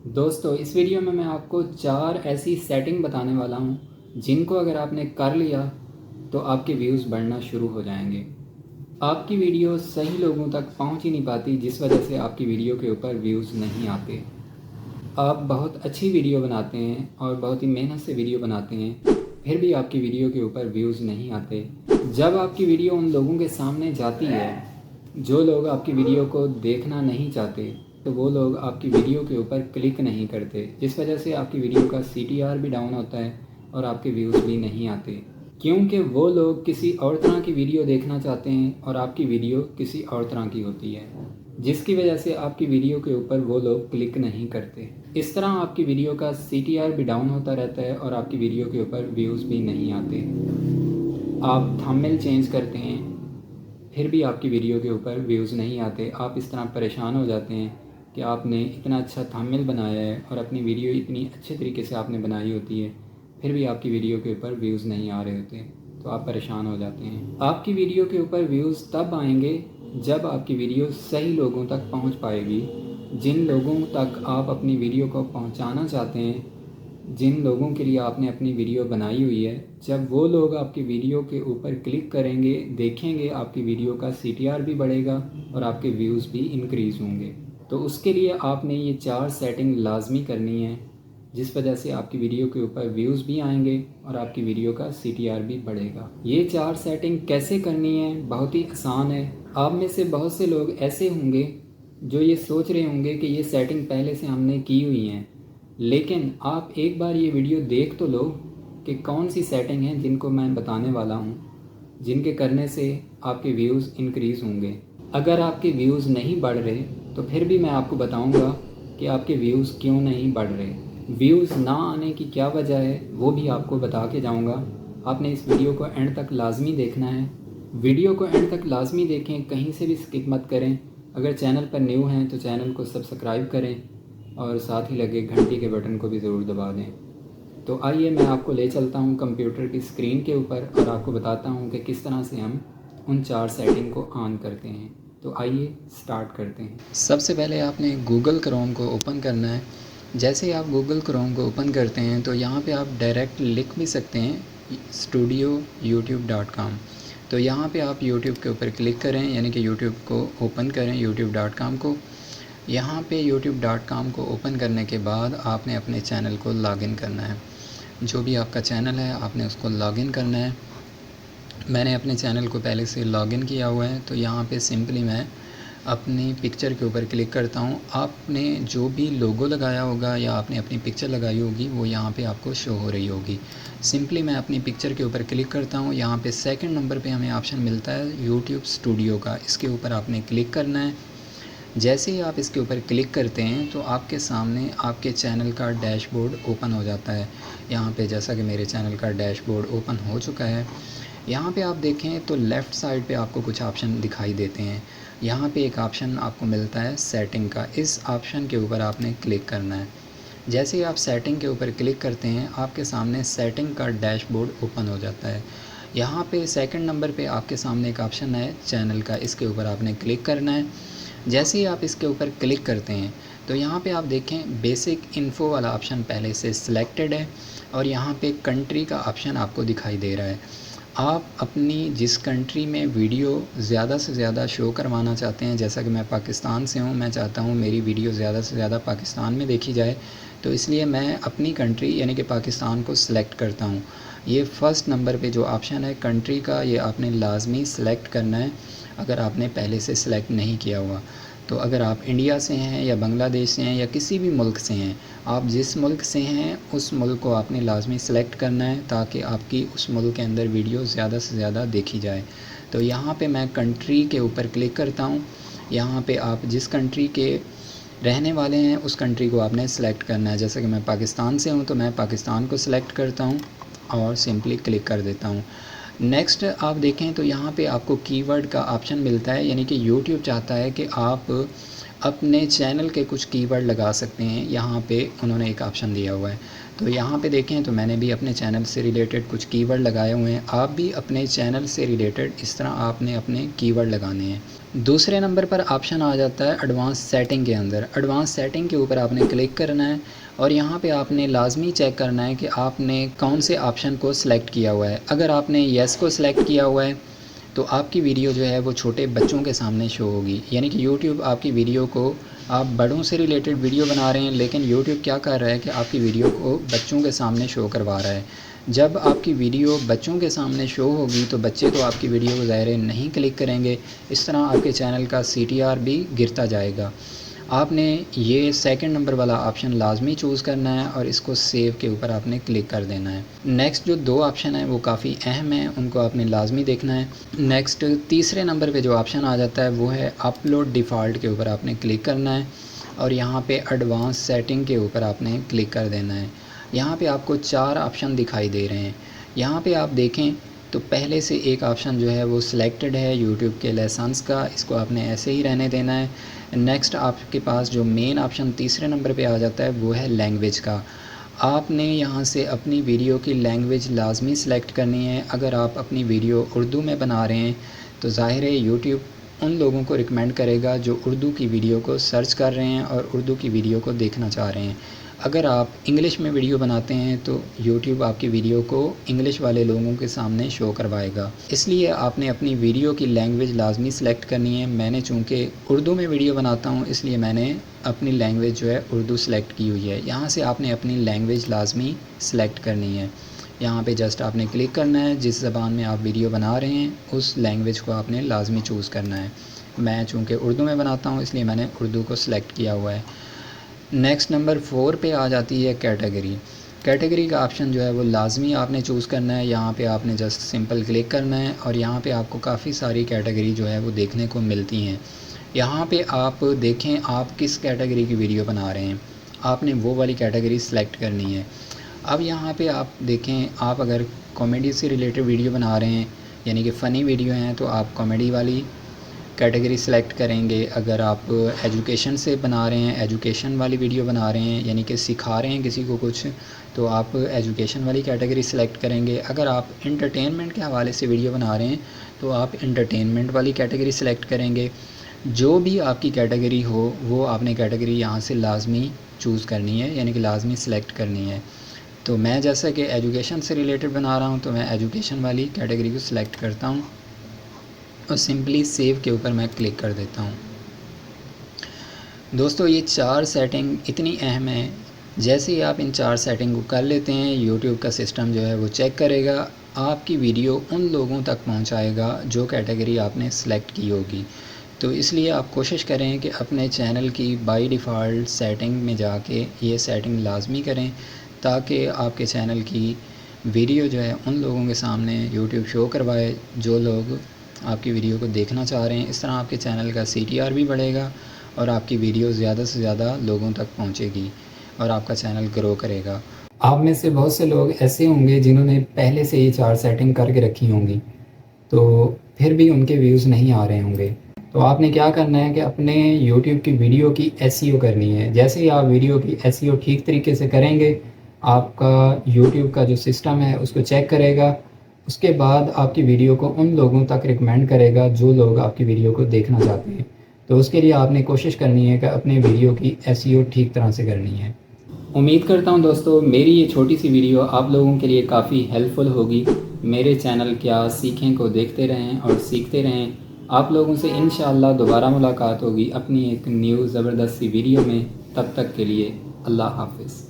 दोस्तों इस वीडियो में मैं आपको 4 ऐसी सेटिंग बताने वाला हूँ जिनको अगर आपने कर लिया तो आपके व्यूज़ बढ़ना शुरू हो जाएंगे। आपकी वीडियो सही लोगों तक पहुँच ही नहीं पाती, जिस वजह से आपकी वीडियो के ऊपर व्यूज़ नहीं आते। आप बहुत अच्छी वीडियो बनाते हैं और बहुत ही मेहनत से वीडियो बनाते हैं, फिर भी आपकी वीडियो के ऊपर व्यूज़ नहीं आते। जब आपकी वीडियो उन लोगों के सामने जाती है जो लोग आपकी वीडियो को देखना नहीं चाहते, तो वो लोग आपकी वीडियो के ऊपर क्लिक नहीं करते, जिस वजह से आपकी वीडियो का CTR भी डाउन होता है और आपके व्यूज़ भी नहीं आते, क्योंकि वो लोग किसी और तरह की वीडियो देखना चाहते हैं और आपकी वीडियो किसी और तरह की होती है, जिसकी वजह से आपकी वीडियो के ऊपर वो लोग क्लिक नहीं करते। इस तरह आपकी वीडियो का CTR भी डाउन होता रहता है और आपकी वीडियो के ऊपर व्यूज़ भी नहीं आते। आप थंबनेल चेंज करते हैं, फिर भी आपकी वीडियो के ऊपर व्यूज़ नहीं आते। आप इस तरह परेशान हो जाते हैं कि आपने इतना अच्छा थंबनेल बनाया है और अपनी वीडियो इतनी अच्छे तरीके से आपने बनाई होती है, फिर भी आपकी वीडियो के ऊपर व्यूज़ नहीं आ रहे होते, तो आप परेशान हो जाते हैं। आपकी वीडियो के ऊपर व्यूज़ तब आएंगे जब आपकी वीडियो सही लोगों तक पहुंच पाएगी। जिन लोगों तक आप अपनी वीडियो को पहुंचाना चाहते हैं, जिन लोगों के लिए आपने अपनी वीडियो बनाई हुई है, जब वो लोग आपकी वीडियो के ऊपर क्लिक करेंगे, देखेंगे, आपकी वीडियो का CTR भी बढ़ेगा और आपके व्यूज़ भी इंक्रीज़ होंगे। तो उसके लिए आपने ये 4 सेटिंग लाजमी करनी है, जिस वजह से आपकी वीडियो के ऊपर व्यूज़ भी आएंगे और आपकी वीडियो का CTR भी बढ़ेगा। ये 4 सेटिंग कैसे करनी है, बहुत ही आसान है। आप में से बहुत से लोग ऐसे होंगे जो ये सोच रहे होंगे कि ये सेटिंग पहले से हमने की हुई हैं, लेकिन आप एक बार ये वीडियो देख तो लो कि कौन सी सेटिंग है जिनको मैं बताने वाला हूँ, जिनके करने से आपके व्यूज़ इंक्रीज़ होंगे। अगर आपके व्यूज़ नहीं बढ़ रहे तो फिर भी मैं आपको बताऊँगा कि आपके व्यूज़ क्यों नहीं बढ़ रहे। व्यूज़ ना आने की क्या वजह है वो भी आपको बता के जाऊँगा। आपने इस वीडियो को एंड तक लाजमी देखना है। वीडियो को एंड तक लाजमी देखें, कहीं से भी स्किप मत करें। अगर चैनल पर न्यू हैं तो चैनल को सब्सक्राइब करें और साथ ही लगे घंटी के बटन को भी ज़रूर दबा दें। तो आइए मैं आपको ले चलता हूं कंप्यूटर की स्क्रीन के ऊपर और आपको बताता हूं कि किस तरह से हम उन 4 सेटिंग को ऑन करते हैं। तो आइए स्टार्ट करते हैं। सबसे पहले आपने गूगल क्रोम को ओपन करना है। जैसे ही आप गूगल क्रोम को ओपन करते हैं तो यहाँ पे आप डायरेक्ट लिख भी सकते हैं studioyoutube.com। तो यहाँ पे आप YouTube के ऊपर क्लिक करें, यानी कि YouTube को ओपन करें, youtube.com को। यहाँ पे youtube.com को ओपन करने के बाद आपने अपने चैनल को लॉगिन करना है। जो भी आपका चैनल है आपने उसको लॉगिन करना है। मैंने अपने चैनल को पहले से लॉगिन किया हुआ है, तो यहाँ पे सिंपली मैं अपनी पिक्चर के ऊपर क्लिक करता हूँ। आपने जो भी लोगो लगाया होगा या आपने अपनी पिक्चर लगाई होगी वो यहाँ पे आपको शो हो रही होगी। सिंपली मैं अपनी पिक्चर के ऊपर क्लिक करता हूँ। यहाँ पे सेकंड नंबर पे हमें ऑप्शन मिलता है यूट्यूब स्टूडियो का, इसके ऊपर आपने क्लिक करना है। जैसे ही आप इसके ऊपर क्लिक करते हैं तो आपके सामने आपके चैनल का डैशबोर्ड ओपन हो जाता है। यहाँ पे जैसा कि मेरे चैनल का डैशबोर्ड ओपन हो चुका है, यहाँ पे आप देखें तो लेफ़्ट साइड पे आपको कुछ ऑप्शन दिखाई देते हैं। यहाँ पे एक ऑप्शन आपको मिलता है सेटिंग का, इस ऑप्शन के ऊपर आपने क्लिक करना है। जैसे ही आप सेटिंग के ऊपर क्लिक करते हैं आपके सामने सेटिंग का डैशबोर्ड ओपन हो जाता है। यहाँ पे सेकंड नंबर पे आपके सामने एक ऑप्शन है चैनल का, इसके ऊपर आपने क्लिक करना है। जैसे ही आप इसके ऊपर क्लिक करते हैं तो यहाँ पे आप देखें बेसिक इन्फो वाला ऑप्शन पहले से सिलेक्टेड है और यहाँ पे कंट्री का ऑप्शन आपको दिखाई दे रहा है। आप अपनी जिस कंट्री में वीडियो ज़्यादा से ज़्यादा शो करवाना चाहते हैं, जैसा कि मैं पाकिस्तान से हूँ, मैं चाहता हूँ मेरी वीडियो ज़्यादा से ज़्यादा पाकिस्तान में देखी जाए, तो इसलिए मैं अपनी कंट्री यानी कि पाकिस्तान को सिलेक्ट करता हूँ। ये फ़र्स्ट नंबर पे जो ऑप्शन है कंट्री का, ये आपने लाजमी सिलेक्ट करना है अगर आपने पहले से सिलेक्ट नहीं किया हुआ। तो अगर आप इंडिया से हैं या बांग्लादेश से हैं या किसी भी मुल्क से हैं, आप जिस मुल्क से हैं उस मुल्क को आपने लाजमी सेलेक्ट करना है ताकि आपकी उस मुल्क के अंदर वीडियो ज़्यादा से ज़्यादा देखी जाए। तो यहाँ पे मैं कंट्री के ऊपर क्लिक करता हूँ। यहाँ पे आप जिस कंट्री के रहने वाले हैं उस कंट्री को आपने सेलेक्ट करना है। जैसे कि मैं पाकिस्तान से हूँ तो मैं पाकिस्तान को सिलेक्ट करता हूँ और सिंपली क्लिक कर देता हूँ। नेक्स्ट आप देखें तो यहाँ पे आपको कीवर्ड का ऑप्शन मिलता है, यानी कि YouTube चाहता है कि आप अपने चैनल के कुछ कीवर्ड लगा सकते हैं। यहाँ पे उन्होंने एक ऑप्शन दिया हुआ है, तो यहाँ पे देखें तो मैंने भी अपने चैनल से रिलेटेड कुछ कीवर्ड लगाए हुए हैं। आप भी अपने चैनल से रिलेटेड इस तरह आपने अपने कीवर्ड लगाने हैं। دوسرے نمبر پر آپشن آ جاتا ہے ایڈوانس سیٹنگ کے اندر۔ ایڈوانس سیٹنگ کے اوپر آپ نے کلک کرنا ہے اور یہاں پہ آپ نے لازمی چیک کرنا ہے کہ آپ نے کون سے آپشن کو سلیکٹ کیا ہوا ہے۔ اگر آپ نے یس کو سلیکٹ کیا ہوا ہے تو آپ کی ویڈیو جو ہے وہ چھوٹے بچوں کے سامنے شو ہوگی، یعنی کہ یوٹیوب آپ کی ویڈیو کو، آپ بڑوں سے ریلیٹڈ ویڈیو بنا رہے ہیں لیکن یوٹیوب کیا کر رہا ہے کہ آپ کی ویڈیو کو بچوں کے سامنے شو کروا رہا ہے۔ جب آپ کی ویڈیو بچوں کے سامنے شو ہوگی تو بچے تو آپ کی ویڈیو کو ظاہر نہیں کلک کریں گے، اس طرح آپ کے چینل کا CTR بھی گرتا جائے گا۔ آپ نے یہ سیکنڈ نمبر والا آپشن لازمی چوز کرنا ہے اور اس کو سیو کے اوپر آپ نے کلک کر دینا ہے۔ نیکسٹ جو 2 آپشن ہیں وہ کافی اہم ہیں، ان کو آپ نے لازمی دیکھنا ہے۔ نیکسٹ تیسرے نمبر پہ جو آپشن آ جاتا ہے وہ ہے اپلوڈ ڈیفالٹ کے اوپر آپ نے کلک کرنا ہے اور یہاں پہ ایڈوانس سیٹنگ کے اوپر آپ نے کلک کر دینا ہے۔ یہاں پہ آپ کو 4 آپشن دکھائی دے رہے ہیں۔ یہاں پہ آپ دیکھیں تو پہلے سے ایک آپشن جو ہے وہ سلیکٹڈ ہے یوٹیوب کے لائسنس کا، اس کو آپ نے ایسے ہی رہنے دینا ہے۔ نیکسٹ آپ کے پاس جو مین آپشن تیسرے نمبر پہ آ جاتا ہے وہ ہے لینگویج کا۔ آپ نے یہاں سے اپنی ویڈیو کی لینگویج لازمی سلیکٹ کرنی ہے۔ اگر آپ اپنی ویڈیو اردو میں بنا رہے ہیں تو ظاہر ہے یوٹیوب ان لوگوں کو ریکمینڈ کرے گا جو اردو کی ویڈیو کو سرچ کر رہے ہیں اور اردو کی ویڈیو کو دیکھنا چاہ رہے ہیں۔ اگر آپ انگلش میں ویڈیو بناتے ہیں تو یوٹیوب آپ کی ویڈیو کو انگلش والے لوگوں کے سامنے شو کروائے گا، اس لیے آپ نے اپنی ویڈیو کی لینگویج لازمی سلیکٹ کرنی ہے۔ میں نے چونکہ اردو میں ویڈیو بناتا ہوں اس لیے میں نے اپنی لینگویج جو ہے اردو سلیکٹ کی ہوئی ہے۔ یہاں سے آپ نے اپنی لینگویج لازمی سلیکٹ کرنی ہے۔ یہاں پہ جسٹ آپ نے کلک کرنا ہے، جس زبان میں آپ ویڈیو بنا رہے ہیں اس لینگویج کو آپ نے لازمی چوز کرنا ہے۔ میں چونکہ اردو میں بناتا ہوں اس لیے میں نے اردو کو سلیکٹ کیا ہوا ہے۔ نیکسٹ نمبر 4 پہ آ جاتی ہے کیٹیگری۔ کیٹیگری کا آپشن جو ہے وہ لازمی آپ نے چوز کرنا ہے۔ یہاں پہ آپ نے جسٹ سمپل کلک کرنا ہے اور یہاں پہ آپ کو کافی ساری کیٹیگری جو ہے وہ دیکھنے کو ملتی ہیں۔ یہاں پہ آپ دیکھیں آپ کس کیٹیگری کی ویڈیو بنا رہے ہیں، آپ نے وہ والی کیٹیگری سلیکٹ کرنی ہے۔ اب یہاں پہ آپ دیکھیں آپ اگر کامیڈی سے ریلیٹڈ ویڈیو بنا رہے ہیں یعنی کہ فنی ویڈیو ہیں تو آپ کامیڈی والی کیٹیگری سلیکٹ کریں گے۔ اگر آپ ایجوکیشن سے بنا رہے ہیں، ایجوکیشن والی ویڈیو بنا رہے ہیں یعنی کہ سکھا رہے ہیں کسی کو کچھ، تو آپ ایجوکیشن والی کیٹیگری سلیکٹ کریں گے۔ اگر آپ انٹرٹینمنٹ کے حوالے سے ویڈیو بنا رہے ہیں تو آپ انٹرٹینمنٹ والی کیٹیگری سلیکٹ کریں گے۔ جو بھی آپ کی کیٹیگری ہو وہ آپ نے کیٹیگری یہاں سے لازمی چوز کرنی ہے، یعنی کہ لازمی سلیکٹ کرنی ہے۔ تو میں جیسا کہ ایجوکیشن سے ریلیٹڈ بنا رہا ہوں تو میں ایجوکیشن والی کیٹیگری کو سلیکٹ کرتا ہوں اور سمپلی سیو کے اوپر میں کلک کر دیتا ہوں۔ دوستو یہ 4 سیٹنگ اتنی اہم ہیں، جیسے ہی آپ ان 4 سیٹنگ کو کر لیتے ہیں یوٹیوب کا سسٹم جو ہے وہ چیک کرے گا، آپ کی ویڈیو ان لوگوں تک پہنچائے گا جو کیٹیگری آپ نے سلیکٹ کی ہوگی۔ تو اس لیے آپ کوشش کریں کہ اپنے چینل کی بائی ڈیفالٹ سیٹنگ میں جا کے یہ سیٹنگ لازمی کریں تاکہ آپ کے چینل کی ویڈیو جو ہے ان لوگوں کے سامنے یوٹیوب شو کروائے جو لوگ آپ کی ویڈیو کو دیکھنا چاہ رہے ہیں۔ اس طرح آپ کے چینل کا CTR بھی بڑھے گا اور آپ کی ویڈیو زیادہ سے زیادہ لوگوں تک پہنچے گی اور آپ کا چینل گرو کرے گا۔ آپ میں سے بہت سے لوگ ایسے ہوں گے جنہوں نے پہلے سے یہ 4 سیٹنگ کر کے رکھی ہوں گی تو پھر بھی ان کے ویوز نہیں آ رہے ہوں گے۔ تو آپ نے کیا کرنا ہے کہ اپنے یوٹیوب کی ویڈیو کی SEO کرنی ہے۔ جیسے ہی آپ ویڈیو کی SEO ٹھیک طریقے سے کریں گے آپ کا یوٹیوب کا جو سسٹم ہے اس کو چیک کرے گا، اس کے بعد آپ کی ویڈیو کو ان لوگوں تک ریکمینڈ کرے گا جو لوگ آپ کی ویڈیو کو دیکھنا چاہتے ہیں۔ تو اس کے لیے آپ نے کوشش کرنی ہے کہ اپنے ویڈیو کی SEO ٹھیک طرح سے کرنی ہے۔ امید کرتا ہوں دوستو میری یہ چھوٹی سی ویڈیو آپ لوگوں کے لیے کافی ہیلپ فل ہوگی۔ میرے چینل کیا سیکھیں کو دیکھتے رہیں اور سیکھتے رہیں۔ آپ لوگوں سے انشاءاللہ دوبارہ ملاقات ہوگی اپنی ایک نیو زبردست سی ویڈیو میں۔ تب تک کے لیے اللہ حافظ۔